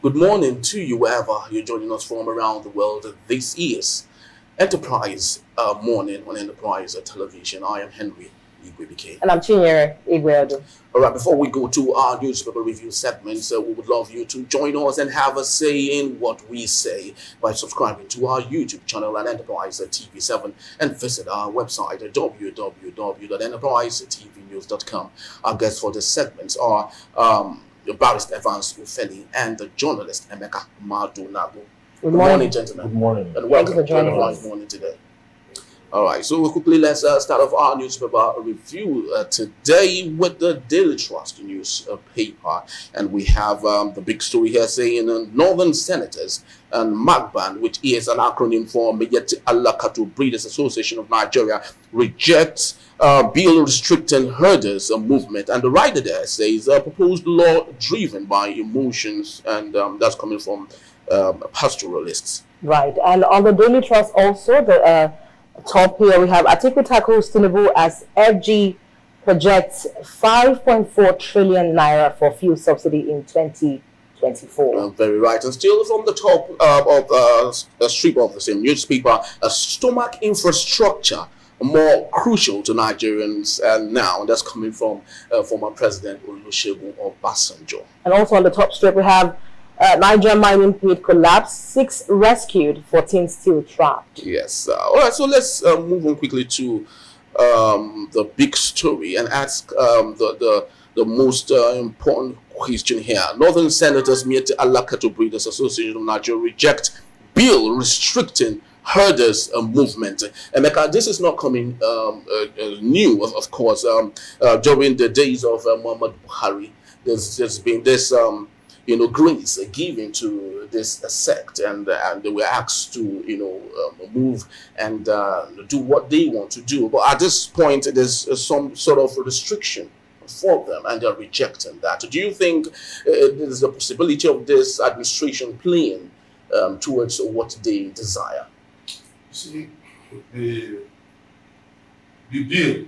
Good morning to you wherever you're joining us from around the world. This is Enterprise Morning on Enterprise Television. I am Henry Igwebike. And I'm Chinyere Igweodu. All right, before we go to our newspaper review segments, we would love you to join us and have a say in what we say by subscribing to our YouTube channel at Enterprise TV7 and visit our website at www.enterprisetvnews.com. Our guests for this segment are the barrister Evans Ufeli and the journalist Emeka Madunago. Good morning, gentlemen. Good morning. And welcome Thank you for joining to us. Morning today. All right, so quickly let's start off our newspaper review today with the Daily Trust newspaper, and we have the big story here saying Northern Senators and MAGBAN, which is an acronym for Meyeti Allah Cattle Breeders Association of Nigeria, rejects bill restricting herders movement, and the writer there says a proposed law driven by emotions, and that's coming from pastoralists. Right, and on the Daily Trust also, the top here we have Atiku tackles Tinubu as FG projects 5.4 trillion naira for fuel subsidy in 2024. Very right. And still from the top of the strip of the same newspaper, a stomach infrastructure more crucial to Nigerians now. And that's coming from former President Olusegun Obasanjo. And also on the top strip we have Niger mining pit collapse, 6 rescued, 14 still trapped. Yes. All right, so let's move on quickly to the big story and ask the most important question here. Northern Senators Meyeti Allah Cattle Breeders Association of Nigeria reject bill restricting herders movement. Emeka, this is not coming new, of course. During the days of Muhammad Buhari, there's been this grace given to this sect, and they were asked to move and do what they want to do. But at this point, there's some sort of restriction for them, and they're rejecting that. Do you think there's a possibility of this administration playing towards what they desire? See, the bill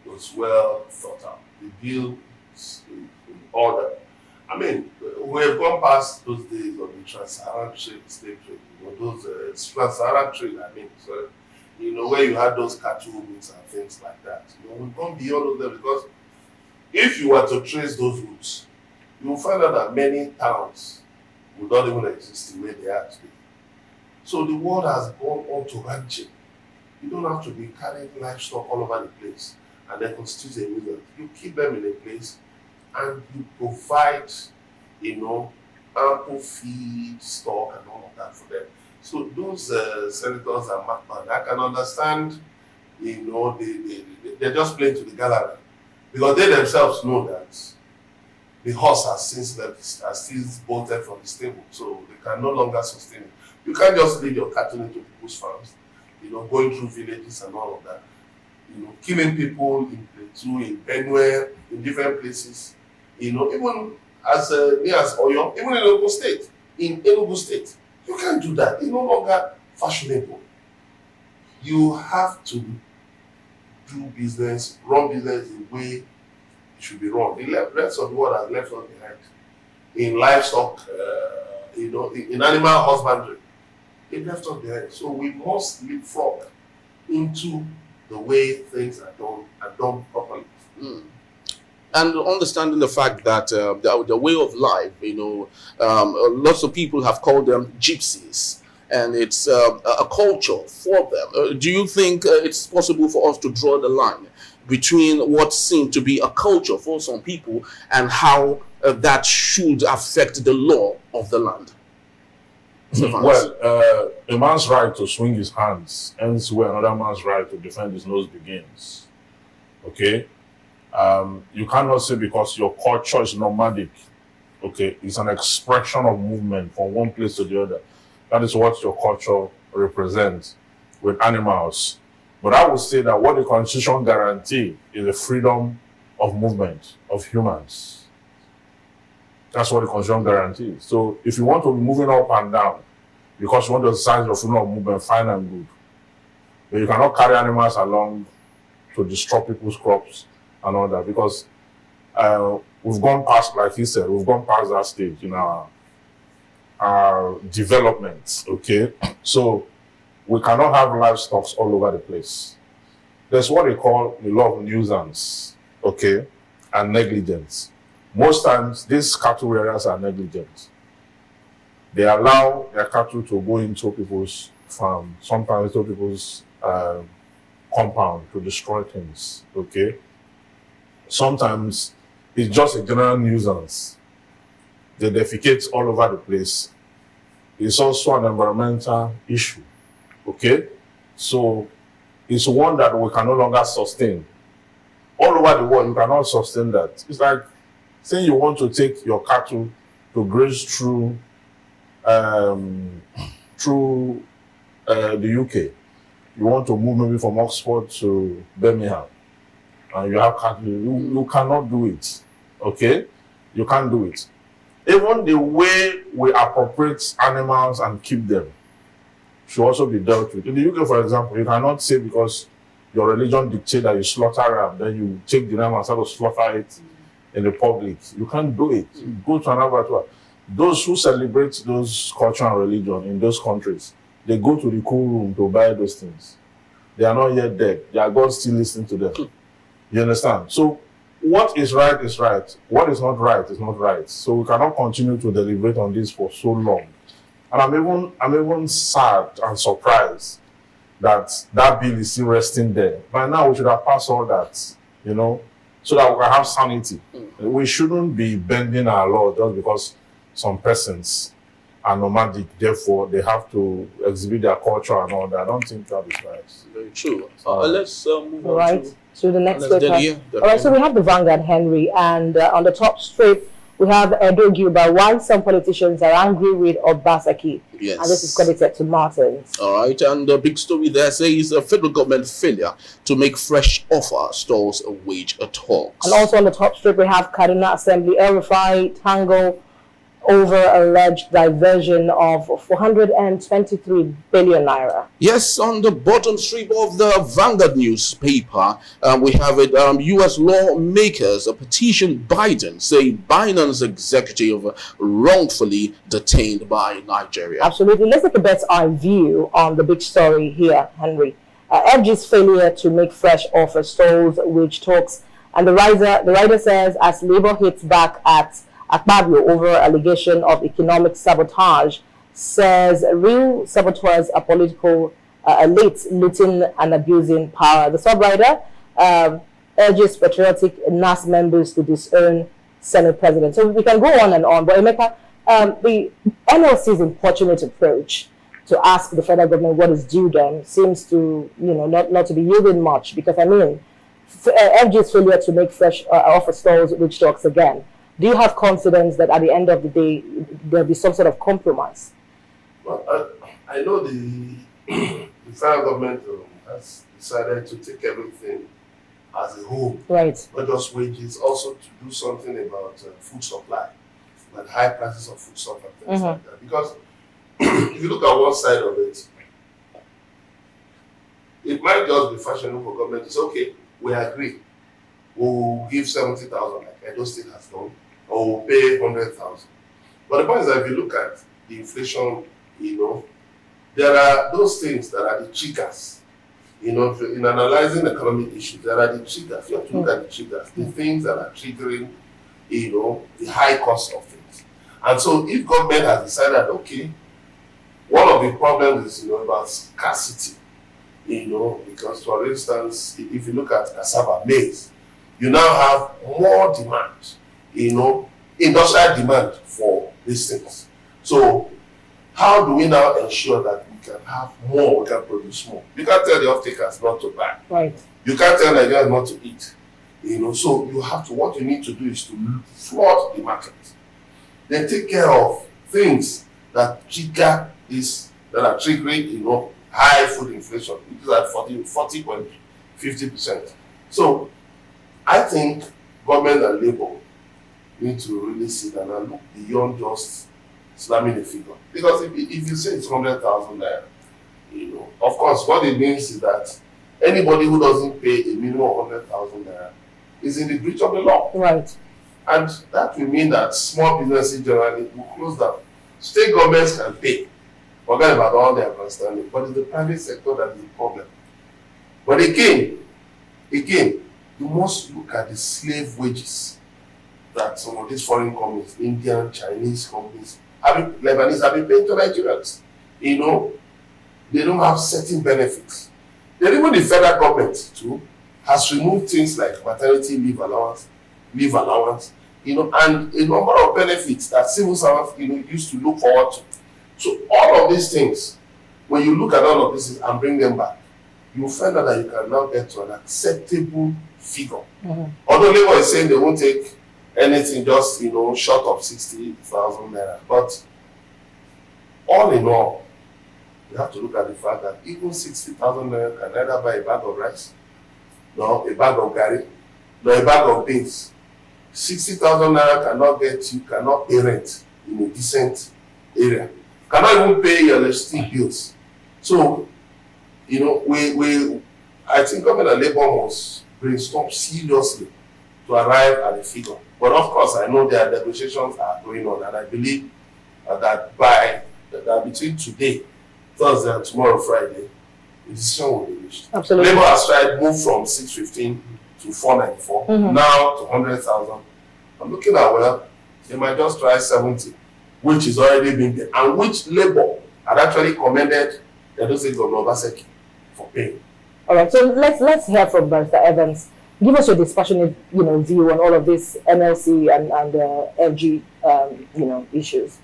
was well thought out. The bill is in order. I mean, we have gone past those days of the trans-Saharan trade, slave trade, those trans-Saharan trade, so, where you had those cattle routes and things like that. We've gone beyond all them, because if you were to trace those routes, you'll find out that many towns would not even exist the way they are today. So the world has gone on to ranching. You don't have to be carrying livestock all over the place and then constitute a movement. You keep them in a place and you provide, ample feed, stock, and all of that for them. So those senators and MAGBAN, I can understand, they're just playing to the gallery, because they themselves know that the horse has since bolted from the stable, so they can no longer sustain it. You can't just lead your cattle into people's farms, going through villages and all of that, killing people in Plateau, in Benue, in different places, even as near as Oyo, even in Enugu State, you can't do that. It's no longer fashionable. You have to do business, run business the way it should be run. The rest of the world has left us behind in livestock, in animal husbandry. It left us behind. So we must leapfrog into the way things are done properly. And understanding the fact that the way of life, lots of people have called them gypsies, and it's a culture for them. Do you think it's possible for us to draw the line between what seemed to be a culture for some people and how that should affect the law of the land? Well, a man's right to swing his hands ends where another man's right to defend his nose begins. Okay? You cannot say because your culture is nomadic, okay, it's an expression of movement from one place to the other. That is what your culture represents with animals. But I would say that what the Constitution guarantees is the freedom of movement of humans. That's what the Constitution guarantees. So if you want to be moving up and down because you want to exercise your freedom of movement, fine and good. But you cannot carry animals along to destroy people's crops and all that, because we've gone past, like he said, we've gone past that stage in our development, okay? So we cannot have livestock all over the place. There's what they call the law of nuisance, okay, and negligence. Most times, these cattle rearers are negligent. They allow their cattle to go into people's farm, sometimes into people's compound to destroy things, okay? Sometimes it's just a general nuisance. They defecate all over the place. It's also an environmental issue, okay? So it's one that we can no longer sustain. All over the world, you cannot sustain that. It's like saying you want to take your cattle to graze through the UK. You want to move maybe from Oxford to Birmingham, and you have cattle. You cannot do it, okay? You can't do it. Even the way we appropriate animals and keep them should also be dealt with. In the UK, for example, you cannot say because your religion dictates that you slaughter ram, then you take the ram and start to slaughter it in the public. You can't do it. You go to an abattoir. Those who celebrate those culture and religion in those countries, they go to the cool room to buy those things. They are not yet dead. Their God still listening to them. You understand? So what is right is right. What is not right is not right. So we cannot continue to deliberate on this for so long. And I'm even sad and surprised that that bill is still resting there. By now we should have passed all that, you know, so that we can have sanity. We shouldn't be bending our law just because some persons are nomadic, therefore they have to exhibit their culture and all that. I don't think that is right. Very true. Let's move on right to the next paper. All right, so we have the Vanguard, Henry, and on the top strip we have Edo Gilbert, why some politicians are angry with Obaseki. Yes. And this is credited to Martins. All right, and the big story there says a federal government failure to make fresh offer stalls a wage talks. And also on the top strip we have Kaduna Assembly, El-Rufai, Tango, over alleged diversion of 423 billion naira. Yes, on the bottom strip of the Vanguard newspaper, we have it. U.S. lawmakers petition Biden, say Biden's executive wrongfully detained by Nigeria. Absolutely. Let's take a bird's eye view on the big story here, Henry. FG's failure to make fresh offer stalls wage talks, and the writer says as Labour hits back at Akpabio over allegation of economic sabotage, says real saboteurs are political elites looting and abusing power. The sub-writer urges patriotic NAS members to disown Senate President. So we can go on and on, but Emeka, the NLC's importunate approach to ask the federal government what is due them seems to, not to be yielding much, because FG's failure to make fresh offer stalls which talks again. Do you have confidence that at the end of the day there'll be some sort of compromise? Well, I know the federal government has decided to take everything as a whole, right? Not just wages, also to do something about food supply, like high prices of food stuff and things like that. Because if you look at one side of it, it might just be fashionable for government to say, okay, we agree, we'll give 70,000 like Edo State has done, or we'll pay 100,000. But the point is that if you look at the inflation, there are those things that are the triggers. In analyzing economic issues, there are the triggers. You have to look at the triggers, the things that are triggering, the high cost of things. And so if government has decided, okay, one of the problems is, about scarcity, because for instance, if you look at cassava, maize, you now have more demand, industrial demand for these things. So how do we now ensure that we can have more, we can produce more? You can't tell the off-takers not to buy. Right. You can't tell Nigerians not to eat. So you have to, what you need to do is to flood the market. Then take care of things that trigger this, that are triggering, high food inflation, which is at 40.50%. So I think government and labor need to really sit down and look beyond just slamming the figure. Because if you say it's 100,000 naira, of course, what it means is that anybody who doesn't pay a minimum of 100,000 naira is in the breach of the law. Right. And that will mean that small businesses generally will close down. State governments can pay. Forget about all their constantly, but it's the private sector that is the problem. But again, you must look at the slave wages that some of these foreign companies, Indian, Chinese companies, Lebanese have been paying to Nigerians. You know, they don't have certain benefits. Then even the federal government too has removed things like maternity leave allowance, you know, and a number of benefits that civil servants, you know, used to look forward to. So all of these things, when you look at all of these and bring them back, you will find out that you can now get to an acceptable figure. Although Labour is saying they won't take anything just, you know, short of 60,000 naira. But all in all, you have to look at the fact that even 60,000 naira can neither buy a bag of rice, nor a bag of gari, nor a bag of beans. 60,000 naira cannot pay rent in a decent area. Cannot even pay your electricity bills. So, you know, I think government and Labour must brainstorm seriously to arrive at a figure. But of course, I know their negotiations are going on, and I believe that between today, Thursday, and tomorrow, Friday, the decision will be reached. Absolutely. Labour has tried move from 615 to 494, now to 100,000. I'm looking at, well, they might just try 70, which is already being there, and which Labour had actually commended the Edo State Governor Obaseki for paying. All right, so let's hear from Barrister Evans. Give us your dispassionate, you know, view on all of this NLC and FG, you know, issues.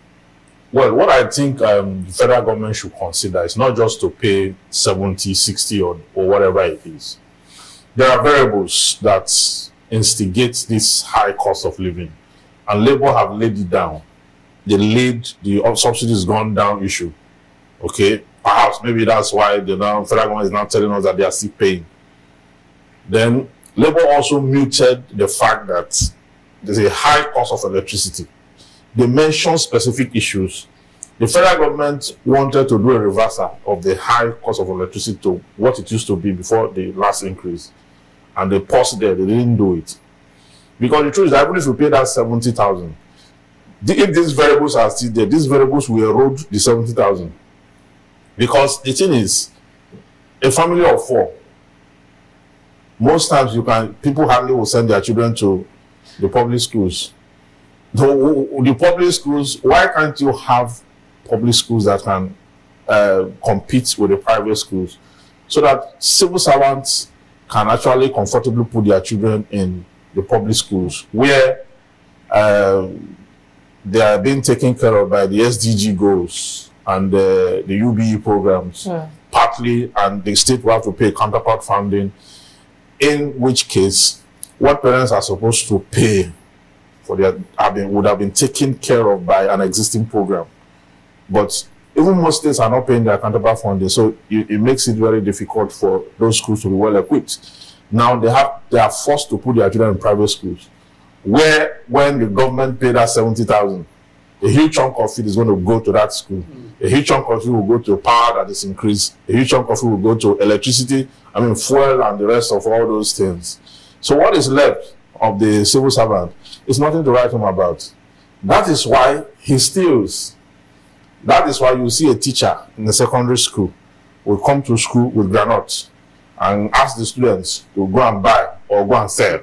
Well, what I think the federal government should consider is not just to pay 70, 60 or whatever it is. There are variables that instigate this high cost of living, and Labour have laid it down. They laid the subsidies gone down issue. Okay, perhaps maybe that's why the federal government is now telling us that they are still paying. Then Labour also muted the fact that there's a high cost of electricity. They mentioned specific issues. The federal government wanted to do a reversal of the high cost of electricity to what it used to be before the last increase. And they paused there, they didn't do it. Because the truth is that even if you pay that 70,000, if these variables are still there, these variables will erode the 70,000. Because the thing is, a family of 4, most times people hardly will send their children to the public schools. The public schools, why can't you have public schools that can compete with the private schools, so that civil servants can actually comfortably put their children in the public schools where they are being taken care of by the SDG goals and the UBE programs, partly, and the state will have to pay counterpart funding, in which case what parents are supposed to pay for would have been taken care of by an existing program. But even most states are not paying their counterpart funding, so it makes it very difficult for those schools to be well equipped. Now they are forced to put their children in private schools, where when the government paid that 70,000, a huge chunk of it is going to go to that school. A huge chunk of it will go to power that is increased. A huge chunk of it will go to electricity, fuel and the rest of all those things. So what is left of the civil servant is nothing to write home about. That is why he steals. That is why you see a teacher in the secondary school will come to school with granuts and ask the students to go and buy or go and sell.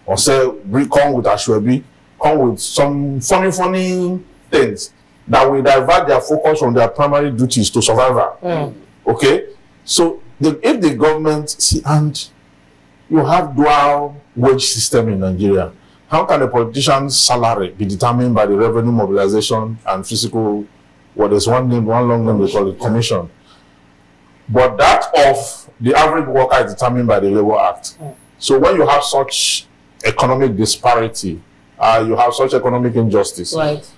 Or say, come with ashwebi, come with some funny things that will divert their focus from their primary duties to survival. Okay? So if the government, and you have dual wage system in Nigeria, how can a politician's salary be determined by the revenue mobilization and physical, what is one long name they call it, commission? But that of the average worker is determined by the Labour Act. So when you have such economic disparity, you have such economic injustice, right,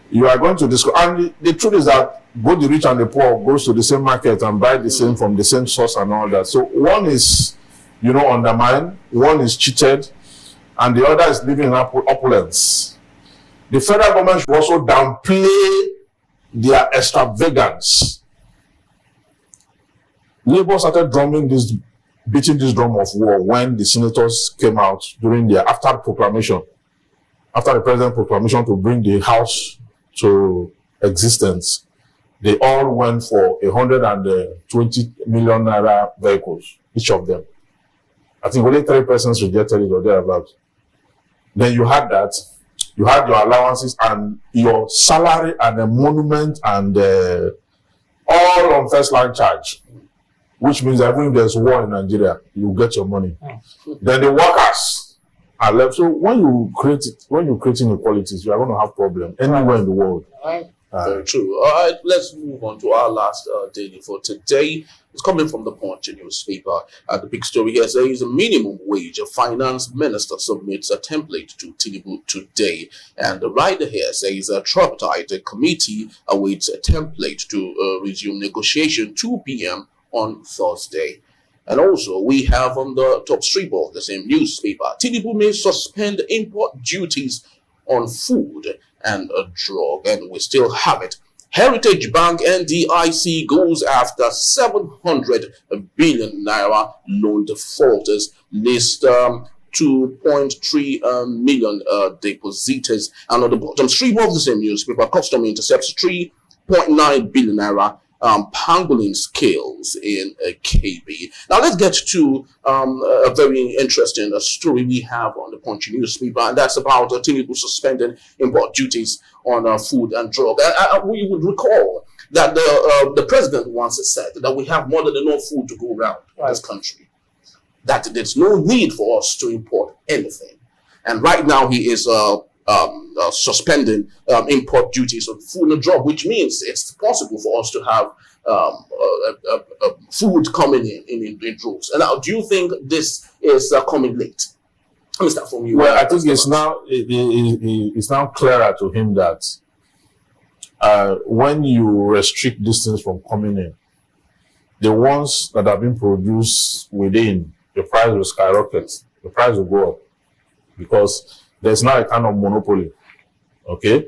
you are going to discuss. And the truth is that both the rich and the poor goes to the same market and buy the same from the same source and all that. So one is, undermined, one is cheated, and the other is living in opulence. The federal government should also downplay their extravagance. Labour started beating this drum of war when the senators came out after the president proclamation to bring the House to existence, they all went for 120 million naira vehicles, each of them. I think only 3 persons rejected it or thereabouts. Then you had that, you had your allowances and your salary and the monument and all on first line charge, which means that even if there's war in Nigeria, you get your money. Then the workers are left. So when you create inequalities, you are going to have problems anywhere in the world. Very true. All right, let's move on to our last daily for today. It's coming from the Punch newspaper. The big story here says a minimum wage. A finance minister submits a template to Tinubu today. And the writer here says a tripartite committee awaits a template to resume negotiation 2 p.m. on Thursday. And also, we have on the top strip of the same newspaper, Tinubu may suspend import duties on food and a drug, and we still have it. Heritage Bank NDIC goes after 700 billion naira loan defaulters, list 2.3 million depositors. And on the bottom strip of the same newspaper, custom intercepts 3.9 billion naira pangolin scales in KB. Now let's get to a very interesting story we have on the Punch newspaper, and that's about Tinubu suspending import duties on food and drug. We would recall that the president once said that we have more than enough food to go around in this country, that there's no need for us to import anything. And right now he is suspending import duties on food and drug, which means it's possible for us to have food coming in droves. And now, do you think this is coming late? Let me start from you. Well, I think it's now clearer to him that when you restrict these things from coming in, the ones that have been produced within, the price will skyrocket. The price will go up because there's now a kind of monopoly. Okay?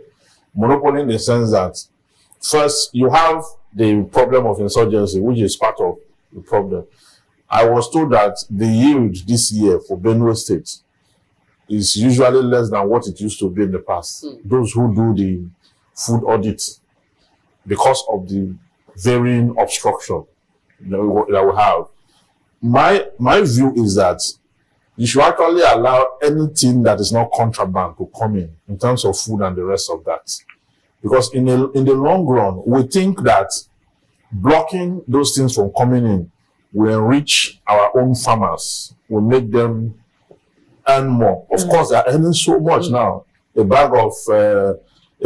Monopoly in the sense that first you have the problem of insurgency, which is part of the problem. I was told that the yield this year for Benue State is usually less than what it used to be in the past. Those who do the food audit, because of the varying obstruction that we have. My view is that you should actually allow anything that is not contraband to come in terms of food and the rest of that. Because in the long run, we think that blocking those things from coming in will enrich our own farmers, will make them earn more. Of course, they are earning so much now. A bag of, a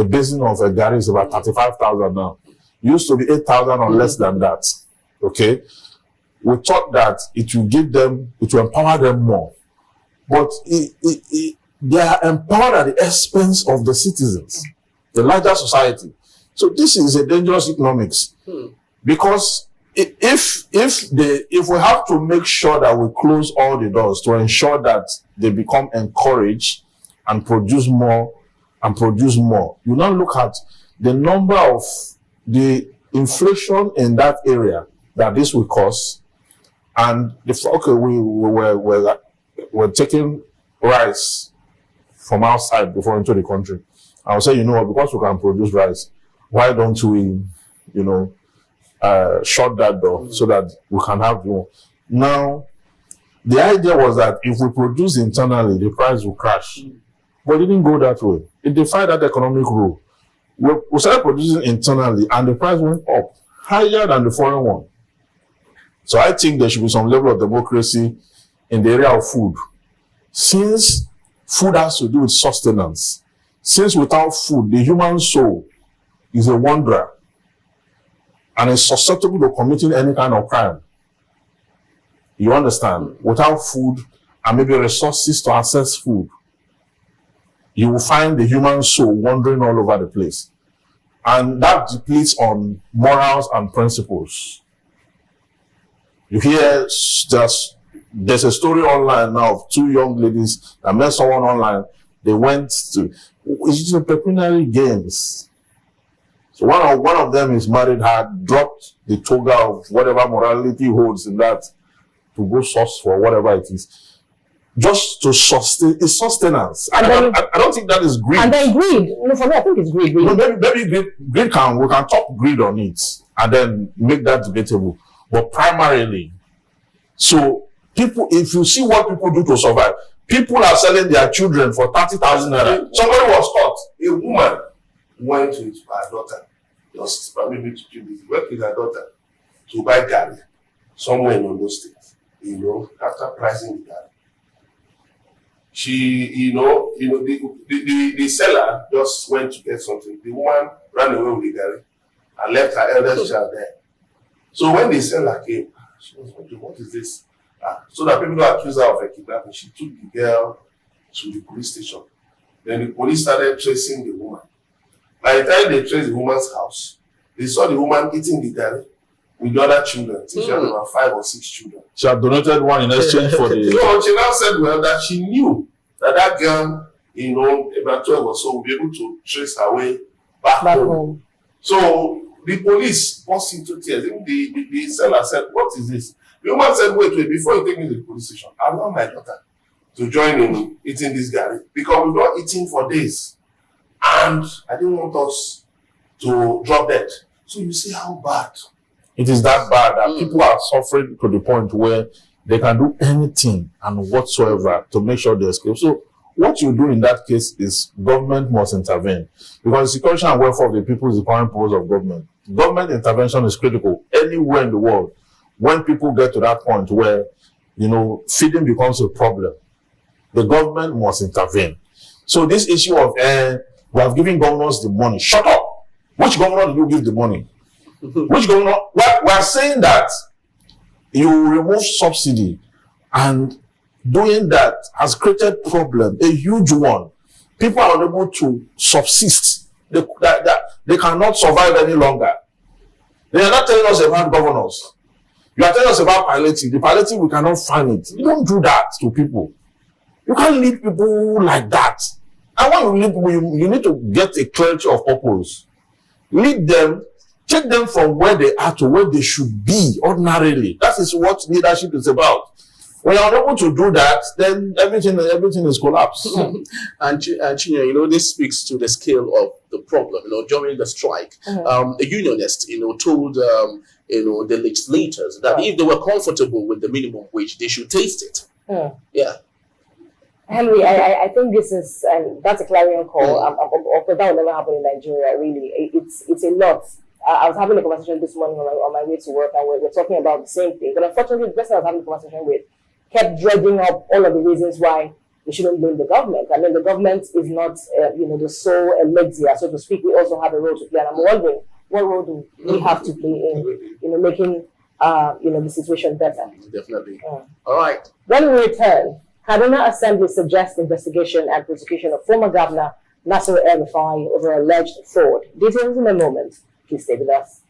basin of gari is about 35,000 now. It used to be 8,000 or less than that. Okay? We thought that it will give them, it will empower them more. But they are empowered at the expense of the citizens, the larger society. So this is a dangerous economics. Because if we have to make sure that we close all the doors to ensure that they become encouraged and produce more, you now look at the number of the inflation in that area that this will cause. And we're taking rice from outside before into the country. I would say, you know what, because we can produce rice, why don't we, shut that door so that we can have more. Now, the idea was that if we produce internally, the price will crash. But it didn't go that way. It defied that economic rule. We started producing internally and the price went up higher than the foreign one. So I think there should be some level of democracy in the area of food. Since food has to do with sustenance, since without food, the human soul is a wanderer and is susceptible to committing any kind of crime. You understand? Without food and maybe resources to access food, you will find the human soul wandering all over the place. And that depletes on morals and principles. You hear there's a story online now of 2 young ladies that met someone online. They went to, it's just pecuniary gains. So one of them is married, had dropped the toga of whatever morality holds in that to go source for whatever it is. just to sustain, it's sustenance. And I don't think that is greed. And then greed. No, for me, I think it's greed. Really. No, maybe greed we can talk greed on it and then make that debatable. But primarily, so people, if you see what people do to survive, people are selling their children for 30,000 naira. Somebody was caught. A woman went with her daughter, just maybe to do this, went with her daughter to buy garri somewhere in Ondo State. After pricing the garri, she, the seller just went to get something. The woman ran away with the garri and left her eldest child there. So when the seller came, she was wondering, what is this? So that people don't accuse her of a kidnapping, she took the girl to the police station. Then the police started tracing the woman. By the time they traced the woman's house, they saw the woman eating the garri with the other children. She had about 5 or 6 children. She had donated one in exchange for the... So she now said, well, that she knew that girl, about 12 or so, would be able to trace her way back home. So the police burst into tears. The seller said, what is this? The woman said, wait, before you take me to the police station, I want my daughter to join in eating this garri because we've not eaten for days. And I didn't want us to drop dead. So you see how bad. It is that bad that people are suffering to the point where they can do anything and whatsoever to make sure they escape. So what you do in that case is government must intervene, because the security and welfare of the people is the primary purpose of government. Government intervention is critical anywhere in the world. When people get to that point where, feeding becomes a problem, the government must intervene. So this issue of, we have given governors the money. Shut up! Which governor did you give the money? Which governor? We are saying that you remove subsidy, and doing that has created problem, a huge one. People are unable to subsist. They cannot survive any longer. They are not telling us about governors. You are telling us about palliative. The palliative, we cannot find it. You don't do that to people. You can't lead people like that. And when you lead people, you need to get a clarity of purpose. Lead them, take them from where they are to where they should be ordinarily. That is what leadership is about. When you're unable to do that, then everything is collapsed. And Chinyere, this speaks to the scale of the problem. During the strike, a unionist, told the legislators that if they were comfortable with the minimum wage, they should taste it. Yeah. Henry, I think this is, and that's a clarion call. That will never happen in Nigeria, really. It's a lot. I was having a conversation this morning on my way to work, and we're talking about the same thing. But unfortunately, the person I was having a conversation with kept dredging up all of the reasons why we shouldn't blame the government. I mean, the government is not, the sole elixir, so to speak. We also have a role to play. And I'm wondering, what role do we have to play in, making, the situation better? Definitely. All right. When we return, Kaduna Assembly suggests investigation and prosecution of former Governor Nasir El-Rufai over alleged fraud. Details in a moment. Please stay with us.